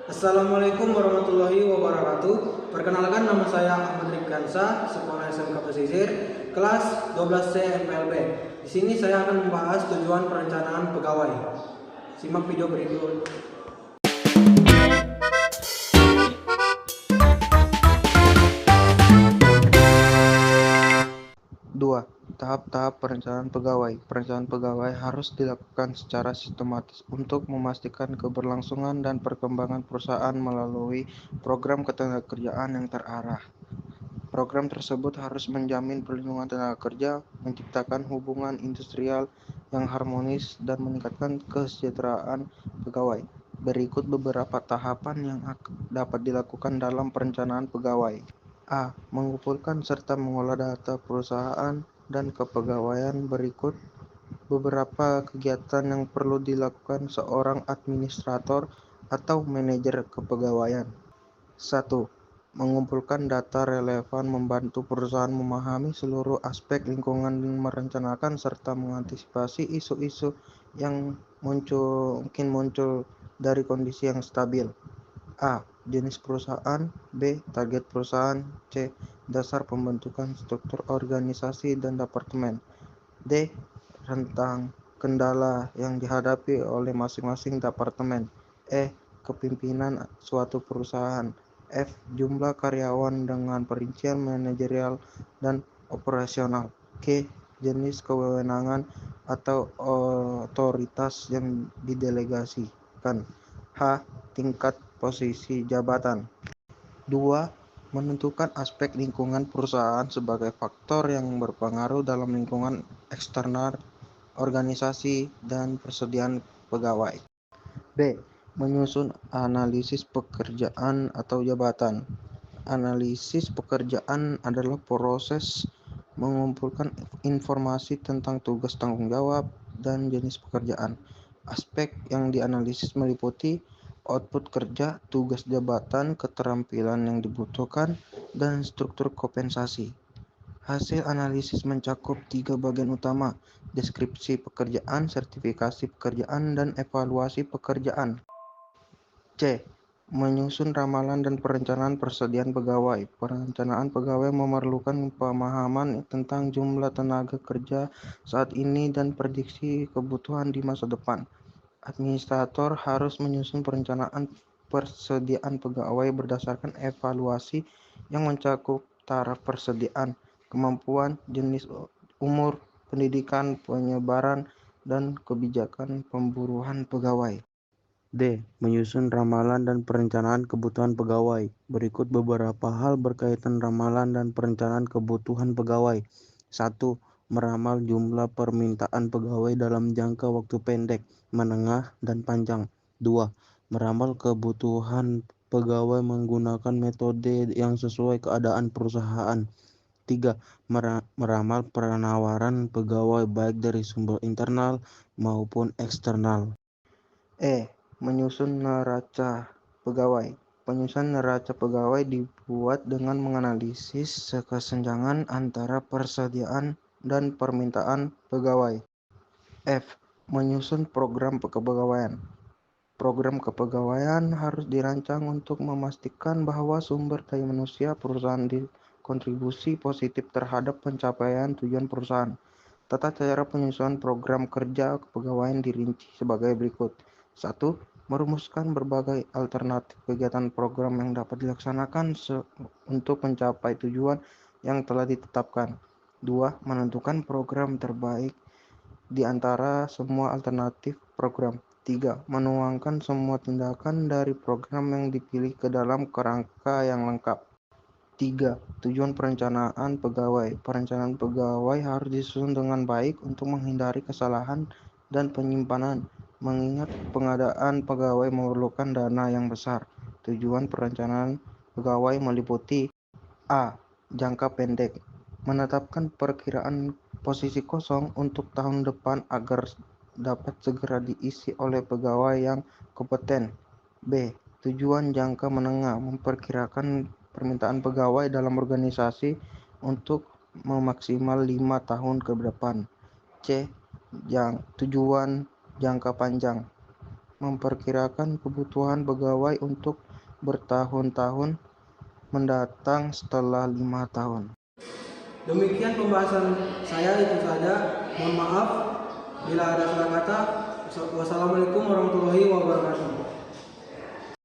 Assalamualaikum warahmatullahi wabarakatuh. Perkenalkan, nama saya Ahmad Rifkansa, Sekolah SMK Pesisir, kelas 12C MPLB. Di sini saya akan membahas tujuan perencanaan pegawai. Simak video berikut. 2. Tahap-tahap perencanaan pegawai. Perencanaan pegawai harus dilakukan secara sistematis untuk memastikan keberlangsungan dan perkembangan perusahaan melalui program ketenagakerjaan yang terarah. Program tersebut harus menjamin perlindungan tenaga kerja, menciptakan hubungan industrial yang harmonis, dan meningkatkan kesejahteraan pegawai. Berikut beberapa tahapan yang dapat dilakukan dalam perencanaan pegawai. A. Mengumpulkan serta mengolah data perusahaan dan kepegawaian. Berikut beberapa kegiatan yang perlu dilakukan seorang administrator atau manajer kepegawaian. 1. Mengumpulkan data relevan membantu perusahaan memahami seluruh aspek lingkungan dan merencanakan serta mengantisipasi isu-isu yang mungkin muncul dari kondisi yang stabil. A. Jenis perusahaan. B. Target perusahaan. C. Dasar pembentukan struktur organisasi dan departemen. D. Rentang kendala yang dihadapi oleh masing-masing departemen. E. Kepemimpinan suatu perusahaan. F. Jumlah karyawan dengan perincian manajerial dan operasional. G. Jenis kewenangan atau otoritas yang didelegasikan. H. Tingkat posisi jabatan. 2. Menentukan aspek lingkungan perusahaan sebagai faktor yang berpengaruh dalam lingkungan eksternal organisasi dan persediaan pegawai. B. Menyusun analisis pekerjaan atau jabatan. Analisis pekerjaan adalah proses mengumpulkan informasi tentang tugas tanggung jawab dan jenis pekerjaan. Aspek yang dianalisis meliputi output kerja, tugas jabatan, keterampilan yang dibutuhkan, dan struktur kompensasi. Hasil analisis mencakup 3 bagian utama: deskripsi pekerjaan, sertifikasi pekerjaan, dan evaluasi pekerjaan. C. Menyusun ramalan dan perencanaan persediaan pegawai. Perencanaan pegawai memerlukan pemahaman tentang jumlah tenaga kerja saat ini dan prediksi kebutuhan di masa depan. Administrator harus menyusun perencanaan persediaan pegawai berdasarkan evaluasi yang mencakup taraf persediaan, kemampuan, jenis, umur, pendidikan, penyebaran, dan kebijakan pemburuan pegawai. D. Menyusun ramalan dan perencanaan kebutuhan pegawai. Berikut beberapa hal berkaitan ramalan dan perencanaan kebutuhan pegawai. 1. Meramal jumlah permintaan pegawai dalam jangka waktu pendek, menengah, dan panjang. 2. Meramal kebutuhan pegawai menggunakan metode yang sesuai keadaan perusahaan. 3. Meramal penawaran pegawai baik dari sumber internal maupun eksternal. E. Menyusun neraca pegawai. Penyusunan neraca pegawai dibuat dengan menganalisis kesenjangan antara persediaan dan permintaan pegawai. F. Menyusun program kepegawaian. Program kepegawaian harus dirancang untuk memastikan bahwa sumber daya manusia perusahaan berkontribusi positif terhadap pencapaian tujuan perusahaan. Tata cara penyusunan program kerja kepegawaian dirinci sebagai berikut. 1. Merumuskan berbagai alternatif kegiatan program yang dapat dilaksanakan untuk mencapai tujuan yang telah ditetapkan. 2. Menentukan program terbaik di antara semua alternatif program. 3. Menuangkan semua tindakan dari program yang dipilih ke dalam kerangka yang lengkap. 3. Tujuan perencanaan pegawai. Perencanaan pegawai harus disusun dengan baik untuk menghindari kesalahan dan penyimpanan, mengingat pengadaan pegawai memerlukan dana yang besar. Tujuan perencanaan pegawai meliputi: A. Jangka pendek. Menetapkan perkiraan posisi kosong untuk tahun depan agar dapat segera diisi oleh pegawai yang kompeten. B. Tujuan jangka menengah. Memperkirakan permintaan pegawai dalam organisasi untuk memaksimal 5 tahun ke depan. C. Tujuan jangka panjang. memperkirakan kebutuhan pegawai untuk bertahun-tahun mendatang setelah 5 tahun. Demikian pembahasan saya, itu saja. Mohon maaf bila ada salah kata. Wassalamualaikum warahmatullahi wabarakatuh.